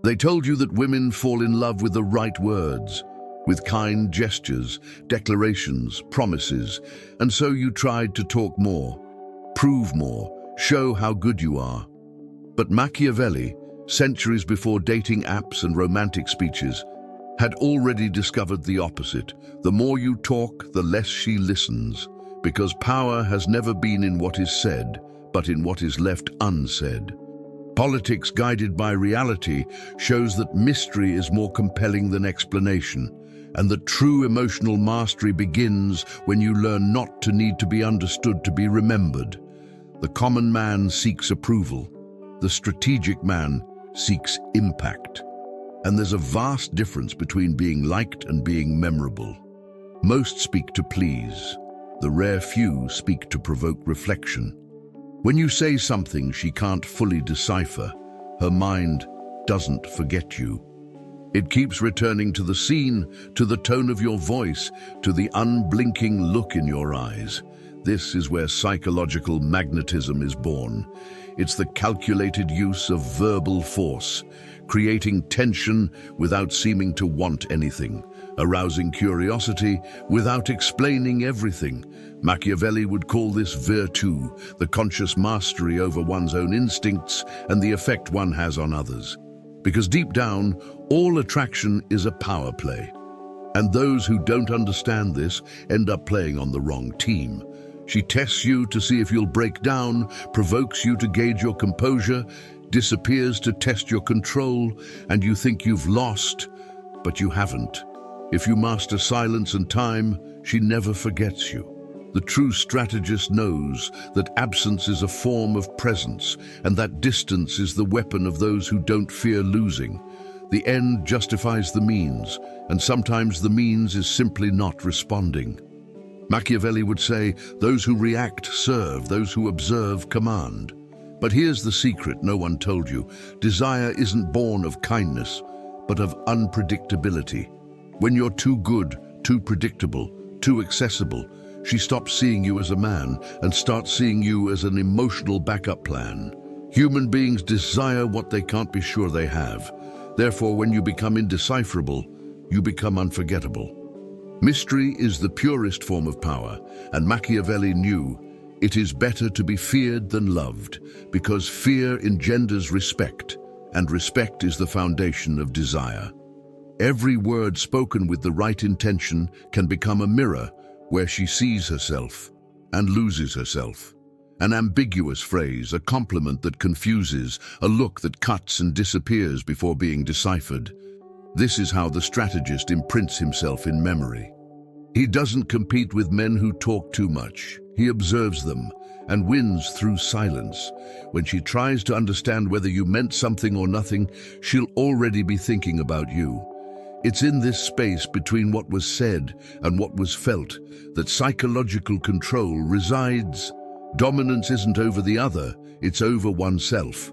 They told you that women fall in love with the right words, with kind gestures, declarations, promises, and so you tried to talk more, prove more, show how good you are. But Machiavelli, centuries before dating apps and romantic speeches, had already discovered the opposite. The more you talk, the less she listens, because power has never been in what is said, but in what is left unsaid. Politics guided by reality shows that mystery is more compelling than explanation, and that true emotional mastery begins when you learn not to need to be understood to be remembered. The common man seeks approval. The strategic man seeks impact. And there's a vast difference between being liked and being memorable. Most speak to please. The rare few speak to provoke reflection. When you say something she can't fully decipher, her mind doesn't forget you. It keeps returning to the scene, to the tone of your voice, to the unblinking look in your eyes. This is where psychological magnetism is born. It's the calculated use of verbal force, creating tension without seeming to want anything, arousing curiosity without explaining everything. Machiavelli would call this virtù, the conscious mastery over one's own instincts and the effect one has on others. Because deep down, all attraction is a power play. And those who don't understand this end up playing on the wrong team. She tests you to see if you'll break down, provokes you to gauge your composure, disappears to test your control, and you think you've lost, but you haven't. If you master silence and time, she never forgets you. The true strategist knows that absence is a form of presence, and that distance is the weapon of those who don't fear losing. The end justifies the means, and sometimes the means is simply not responding. Machiavelli would say, those who react serve, those who observe command. But here's the secret no one told you. Desire isn't born of kindness, but of unpredictability. When you're too good, too predictable, too accessible, she stops seeing you as a man and starts seeing you as an emotional backup plan. Human beings desire what they can't be sure they have. Therefore, when you become indecipherable, you become unforgettable. Mystery is the purest form of power, and Machiavelli knew it is better to be feared than loved, because fear engenders respect, and respect is the foundation of desire. Every word spoken with the right intention can become a mirror where she sees herself and loses herself. An ambiguous phrase, a compliment that confuses, a look that cuts and disappears before being deciphered. This is how the strategist imprints himself in memory. He doesn't compete with men who talk too much. He observes them and wins through silence. When she tries to understand whether you meant something or nothing, she'll already be thinking about you. It's in this space between what was said and what was felt that psychological control resides. Dominance isn't over the other, it's over oneself.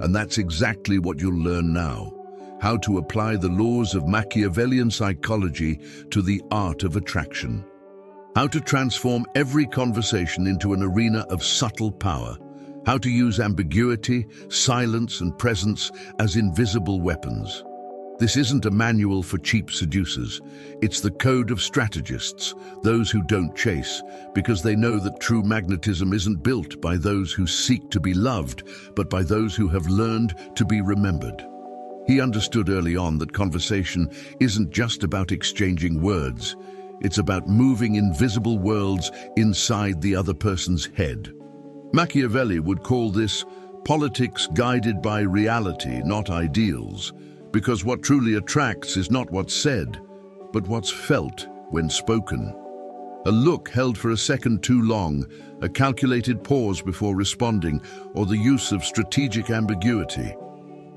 And that's exactly what you'll learn now. How to apply the laws of Machiavellian psychology to the art of attraction. How to transform every conversation into an arena of subtle power. How to use ambiguity, silence, and presence as invisible weapons. This isn't a manual for cheap seducers. It's the code of strategists, those who don't chase, because they know that true magnetism isn't built by those who seek to be loved, but by those who have learned to be remembered. He understood early on that conversation isn't just about exchanging words. It's about moving invisible worlds inside the other person's head. Machiavelli would call this politics guided by reality, not ideals, because what truly attracts is not what's said, but what's felt when spoken. A look held for a second too long, a calculated pause before responding, or the use of strategic ambiguity.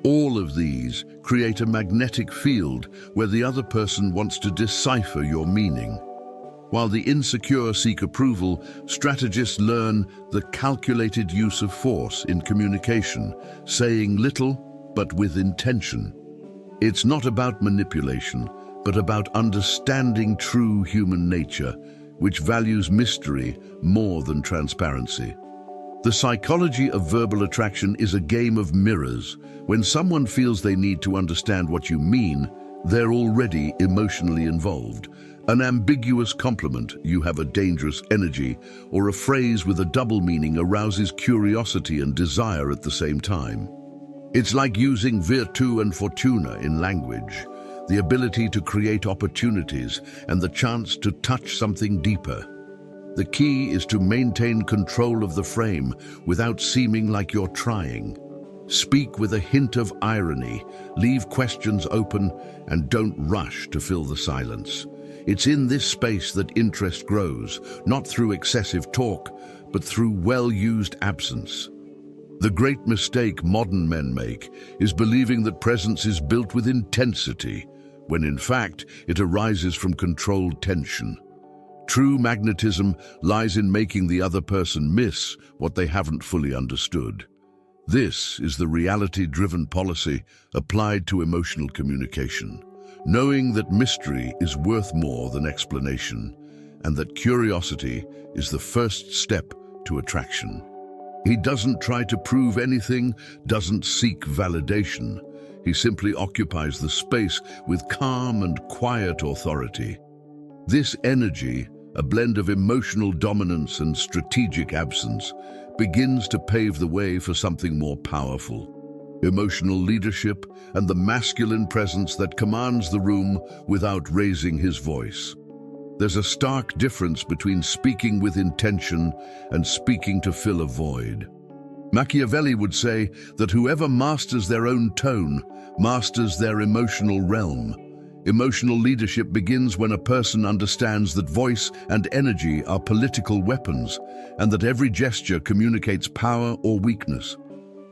All of these create a magnetic field where the other person wants to decipher your meaning. While the insecure seek approval, strategists learn the calculated use of force in communication, saying little but with intention. It's not about manipulation, but about understanding true human nature, which values mystery more than transparency. The psychology of verbal attraction is a game of mirrors. When someone feels they need to understand what you mean, they're already emotionally involved. An ambiguous compliment, "you have a dangerous energy," or a phrase with a double meaning arouses curiosity and desire at the same time. It's like using virtù and fortuna in language, the ability to create opportunities and the chance to touch something deeper. The key is to maintain control of the frame without seeming like you're trying. Speak with a hint of irony, leave questions open, and don't rush to fill the silence. It's in this space that interest grows, not through excessive talk, but through well-used absence. The great mistake modern men make is believing that presence is built with intensity, when in fact it arises from controlled tension. True magnetism lies in making the other person miss what they haven't fully understood. This is the reality-driven policy applied to emotional communication, knowing that mystery is worth more than explanation, and that curiosity is the first step to attraction. He doesn't try to prove anything, doesn't seek validation. He simply occupies the space with calm and quiet authority. This energy, a blend of emotional dominance and strategic absence, begins to pave the way for something more powerful: emotional leadership and the masculine presence that commands the room without raising his voice. There's a stark difference between speaking with intention and speaking to fill a void. Machiavelli would say that whoever masters their own tone masters their emotional realm. Emotional leadership begins when a person understands that voice and energy are political weapons, and that every gesture communicates power or weakness.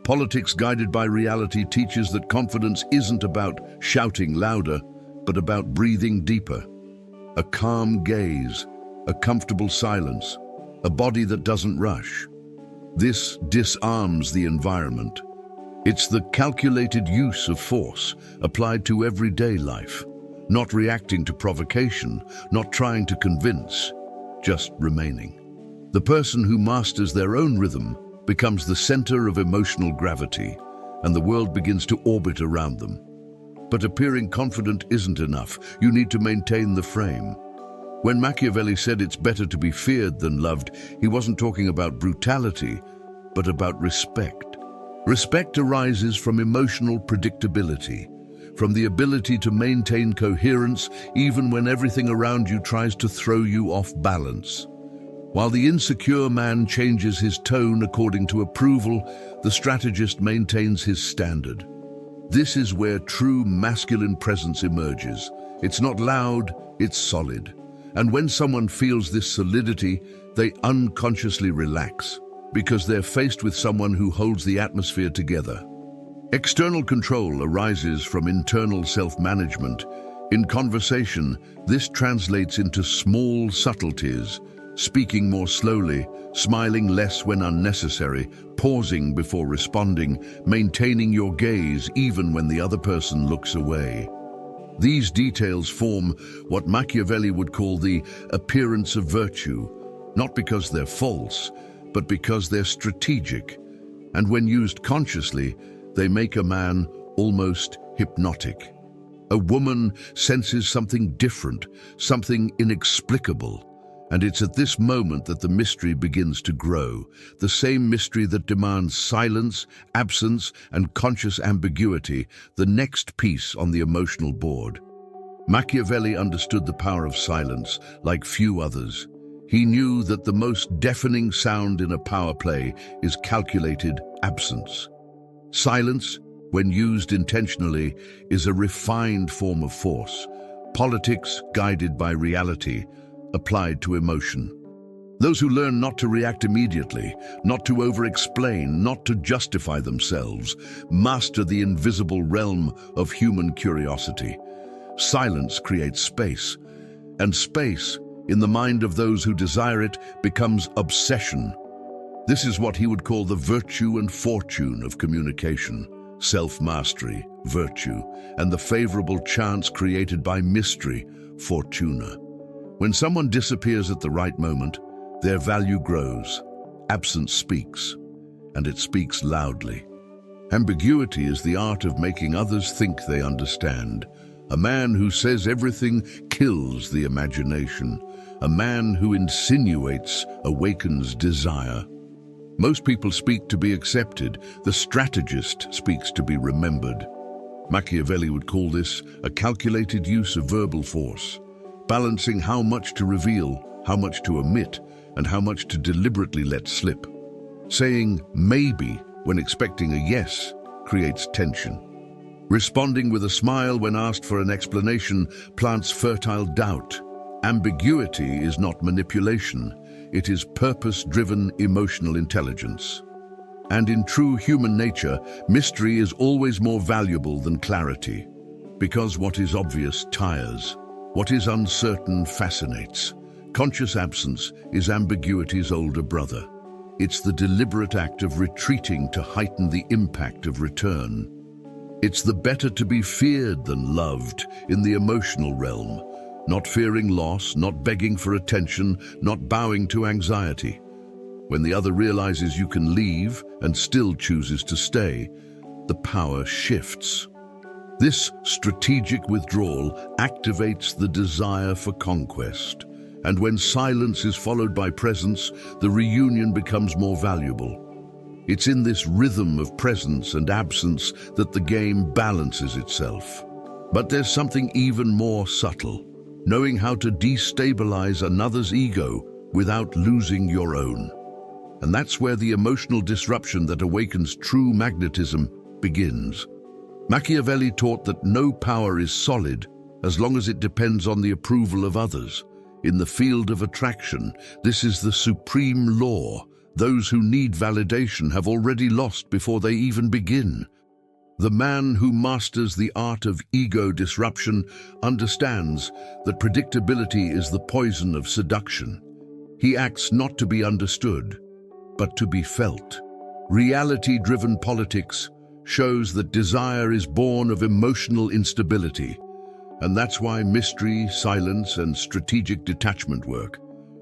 Politics guided by reality teaches that confidence isn't about shouting louder, but about breathing deeper. A calm gaze, a comfortable silence, a body that doesn't rush. This disarms the environment. It's the calculated use of force applied to everyday life. Not reacting to provocation, not trying to convince, just remaining. The person who masters their own rhythm becomes the center of emotional gravity, and the world begins to orbit around them. But appearing confident isn't enough. You need to maintain the frame. When Machiavelli said it's better to be feared than loved, he wasn't talking about brutality, but about respect. Respect arises from emotional predictability, from the ability to maintain coherence even when everything around you tries to throw you off balance. While the insecure man changes his tone according to approval, the strategist maintains his standard. This is where true masculine presence emerges. It's not loud, it's solid. And when someone feels this solidity, they unconsciously relax, because they're faced with someone who holds the atmosphere together. External control arises from internal self-management. In conversation, this translates into small subtleties: speaking more slowly, smiling less when unnecessary, pausing before responding, maintaining your gaze even when the other person looks away. These details form what Machiavelli would call the appearance of virtue, not because they're false, but because they're strategic. And when used consciously, they make a man almost hypnotic. A woman senses something different, something inexplicable. And it's at this moment that the mystery begins to grow, the same mystery that demands silence, absence, and conscious ambiguity, the next piece on the emotional board. Machiavelli understood the power of silence like few others. He knew that the most deafening sound in a power play is calculated absence. Silence, when used intentionally, is a refined form of force. Politics guided by reality, applied to emotion. Those who learn not to react immediately, not to over-explain, not to justify themselves, master the invisible realm of human curiosity. Silence creates space, and space, in the mind of those who desire it, becomes obsession. This is what he would call the virtue and fortune of communication: self-mastery, virtue, and the favorable chance created by mystery, fortuna. When someone disappears at the right moment, their value grows. Absence speaks. and it speaks loudly. Ambiguity is the art of making others think they understand. A man who says everything kills the imagination. A man who insinuates awakens desire. Most people speak to be accepted. The strategist speaks to be remembered. Machiavelli would call this a calculated use of verbal force, balancing how much to reveal, how much to omit, and how much to deliberately let slip. Saying maybe when expecting a yes creates tension. Responding with a smile when asked for an explanation plants fertile doubt. Ambiguity is not manipulation, it is purpose-driven emotional intelligence. And in true human nature, mystery is always more valuable than clarity, because what is obvious tires. What is uncertain fascinates. Conscious absence is ambiguity's older brother. It's the deliberate act of retreating to heighten the impact of return. It's the better to be feared than loved in the emotional realm, not fearing loss, not begging for attention, not bowing to anxiety. When the other realizes you can leave and still chooses to stay, the power shifts. This strategic withdrawal activates the desire for conquest. And when silence is followed by presence, the reunion becomes more valuable. It's in this rhythm of presence and absence that the game balances itself. But there's something even more subtle, knowing how to destabilize another's ego without losing your own. And that's where the emotional disruption that awakens true magnetism begins. Machiavelli taught that no power is solid as long as it depends on the approval of others. In the field of attraction, this is the supreme law. Those who need validation have already lost before they even begin. The man who masters the art of ego disruption understands that predictability is the poison of seduction. He acts not to be understood, but to be felt. Reality-driven politics shows that desire is born of emotional instability. And that's why mystery, silence, and strategic detachment work.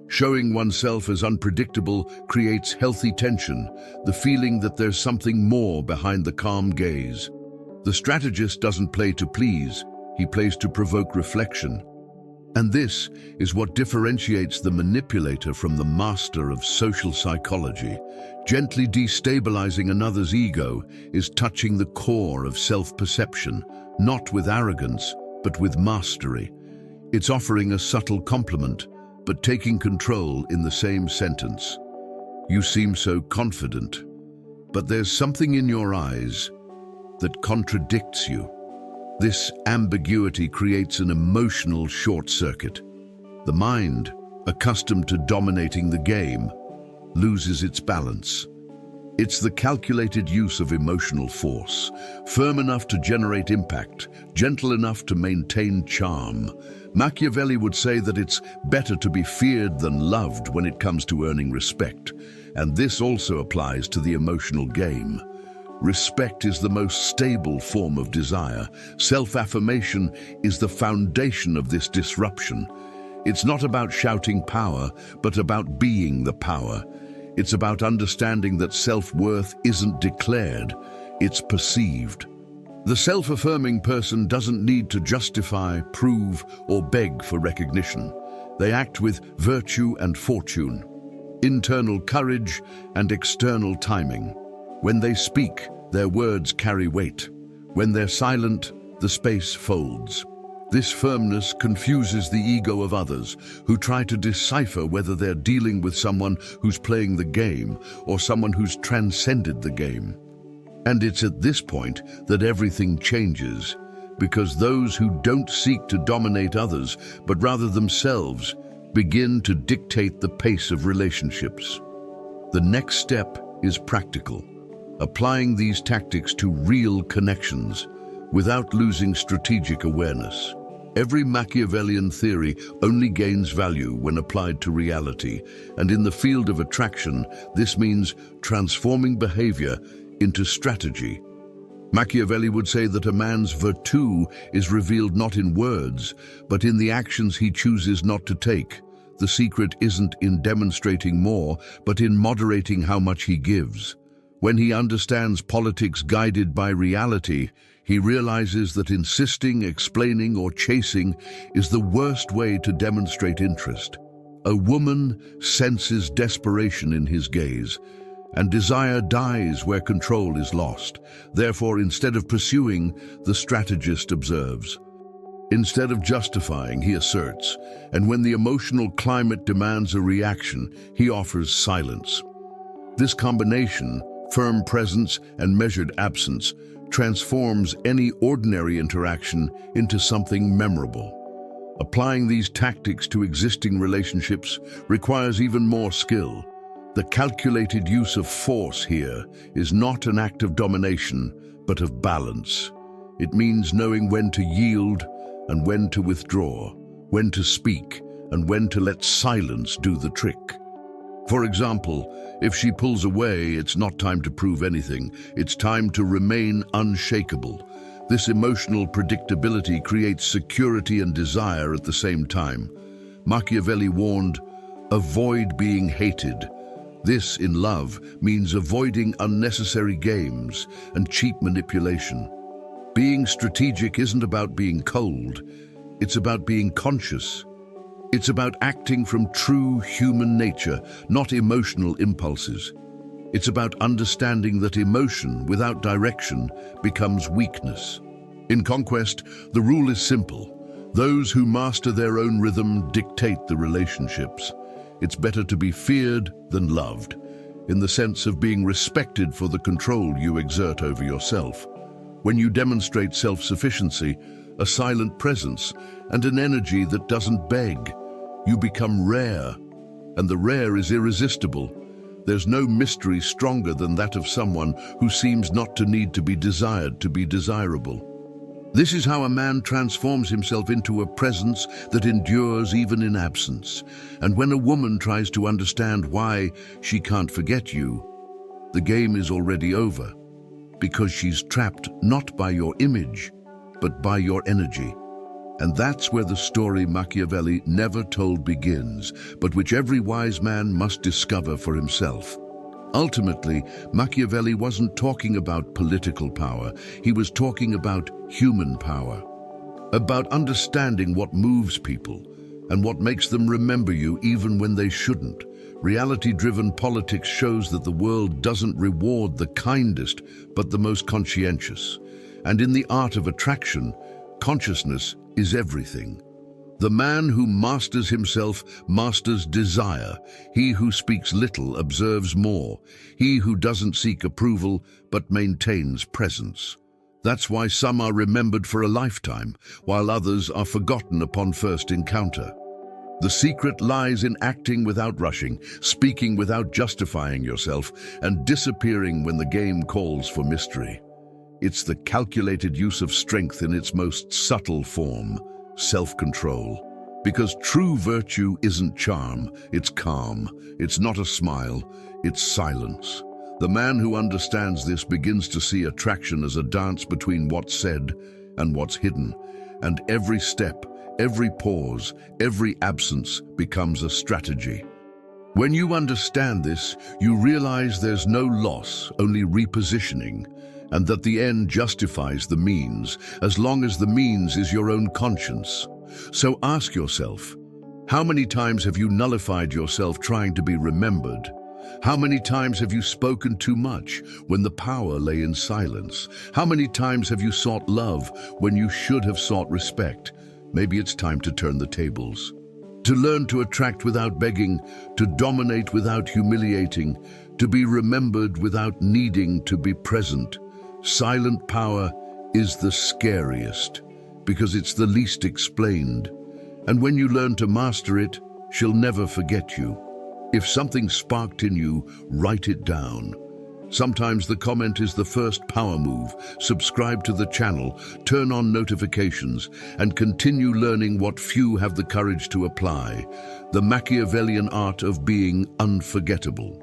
Showing oneself as unpredictable creates healthy tension, the feeling that there's something more behind the calm gaze. The strategist doesn't play to please, he plays to provoke reflection. And this is what differentiates the manipulator from the master of social psychology. Gently destabilizing another's ego is touching the core of self-perception, not with arrogance, but with mastery. It's offering a subtle compliment, but taking control in the same sentence. You seem so confident, but there's something in your eyes that contradicts you. This ambiguity creates an emotional short circuit. The mind, accustomed to dominating the game, loses its balance. It's the calculated use of emotional force, firm enough to generate impact, gentle enough to maintain charm. Machiavelli would say that it's better to be feared than loved when it comes to earning respect, and this also applies to the emotional game. Respect is the most stable form of desire. Self-affirmation is the foundation of this disruption. It's not about shouting power, but about being the power. It's about understanding that self-worth isn't declared, it's perceived. The self-affirming person doesn't need to justify, prove, or beg for recognition. They act with virtue and fortune, internal courage and external timing. When they speak, their words carry weight. When they're silent, the space folds. This firmness confuses the ego of others who try to decipher whether they're dealing with someone who's playing the game or someone who's transcended the game. And it's at this point that everything changes, because those who don't seek to dominate others, but rather themselves, begin to dictate the pace of relationships. The next step is practical, applying these tactics to real connections without losing strategic awareness. Every Machiavellian theory only gains value when applied to reality, and in the field of attraction, this means transforming behavior into strategy. Machiavelli would say that a man's virtue is revealed not in words, but in the actions he chooses not to take. The secret isn't in demonstrating more, but in moderating how much he gives. When he understands politics guided by reality, he realizes that insisting, explaining, or chasing is the worst way to demonstrate interest. A woman senses desperation in his gaze, and desire dies where control is lost. Therefore, instead of pursuing, the strategist observes. Instead of justifying, he asserts, and when the emotional climate demands a reaction, he offers silence. This combination, firm presence and measured absence, transforms any ordinary interaction into something memorable. Applying these tactics to existing relationships requires even more skill. The calculated use of force here is not an act of domination, but of balance. It means knowing when to yield and when to withdraw, when to speak and when to let silence do the trick. For example, if she pulls away, it's not time to prove anything. It's time to remain unshakable. This emotional predictability creates security and desire at the same time. Machiavelli warned, "Avoid being hated." This, in love, means avoiding unnecessary games and cheap manipulation. Being strategic isn't about being cold, it's about being conscious. It's about acting from true human nature, not emotional impulses. It's about understanding that emotion without direction becomes weakness. In conquest, the rule is simple. Those who master their own rhythm dictate the relationships. It's better to be feared than loved, in the sense of being respected for the control you exert over yourself. When you demonstrate self-sufficiency, a silent presence, and an energy that doesn't beg, you become rare, and the rare is irresistible. There's no mystery stronger than that of someone who seems not to need to be desired to be desirable. This is how a man transforms himself into a presence that endures even in absence. And when a woman tries to understand why she can't forget you, the game is already over, because she's trapped not by your image, but by your energy. And that's where the story Machiavelli never told begins, but which every wise man must discover for himself. Ultimately, Machiavelli wasn't talking about political power, he was talking about human power. About understanding what moves people and what makes them remember you even when they shouldn't. Reality-driven politics shows that the world doesn't reward the kindest, but the most conscientious. And in the art of attraction, consciousness is everything. The man who masters himself masters desire. He who speaks little observes more. He who doesn't seek approval but maintains presence. That's why some are remembered for a lifetime, while others are forgotten upon first encounter. The secret lies in acting without rushing, speaking without justifying yourself, and disappearing when the game calls for mystery. It's the calculated use of strength in its most subtle form, self-control. Because true virtue isn't charm, it's calm. It's not a smile, it's silence. The man who understands this begins to see attraction as a dance between what's said and what's hidden. And every step, every pause, every absence becomes a strategy. When you understand this, you realize there's no loss, only repositioning, and that the end justifies the means, as long as the means is your own conscience. So ask yourself, how many times have you nullified yourself trying to be remembered? How many times have you spoken too much when the power lay in silence? How many times have you sought love when you should have sought respect? Maybe it's time to turn the tables. To learn to attract without begging, to dominate without humiliating, to be remembered without needing to be present. Silent power is the scariest, because it's the least explained. And when you learn to master it, she'll never forget you. If something sparked in you, write it down. Sometimes the comment is the first power move. Subscribe to the channel, turn on notifications, and continue learning what few have the courage to apply. The Machiavellian art of being unforgettable.